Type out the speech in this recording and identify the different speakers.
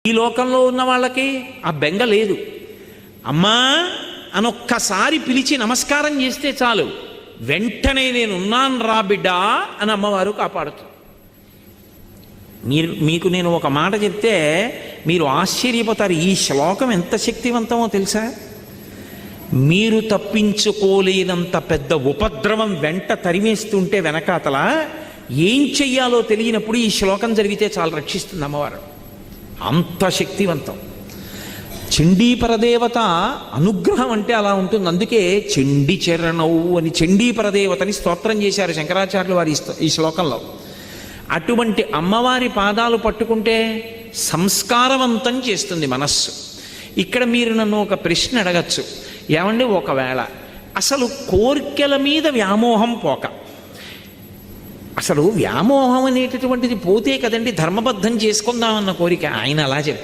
Speaker 1: ఈ లోకంలో ఉన్న వాళ్ళకి ఆ బెంగ లేదు. అమ్మా అనొక్కసారి పిలిచి నమస్కారం చేస్తే చాలు, వెంటనే నేనున్నాను రా బిడ్డా అని అమ్మవారు కాపాడుతుంది. మీకు నేను ఒక మాట చెప్తే మీరు ఆశ్చర్యపోతారు. ఈ శ్లోకం ఎంత శక్తివంతమో తెలుసా? మీరు తప్పించుకోలేనంత పెద్ద ఉపద్రవం వెంట తరిమేస్తుంటే వెనకాతల ఏం చెయ్యాలో తెలియనప్పుడు ఈ శ్లోకం జరిగితే చాలా రక్షిస్తుంది అమ్మవారు. అంత శక్తివంతం. చండీ పరదేవత అనుగ్రహం అంటే అలా ఉంటుంది. అందుకే చండీ చరణవు అని చండీ పరదేవతని స్తోత్రం చేశారు శంకరాచార్యులు వారి ఈ శ్లోకంలో. అటువంటి అమ్మవారి పాదాలు పట్టుకుంటే సంస్కారవంతం చేస్తుంది మనస్సు. ఇక్కడ మీరు నన్ను ఒక ప్రశ్న అడగచ్చు, ఏమండి ఒకవేళ అసలు కోర్కెల మీద వ్యామోహం పోక, అసలు వ్యామోహం అనేటటువంటిది పోతే కదండి ధర్మబద్ధం చేసుకుందామన్న కోరిక. ఆయన అలా చెప్పారు.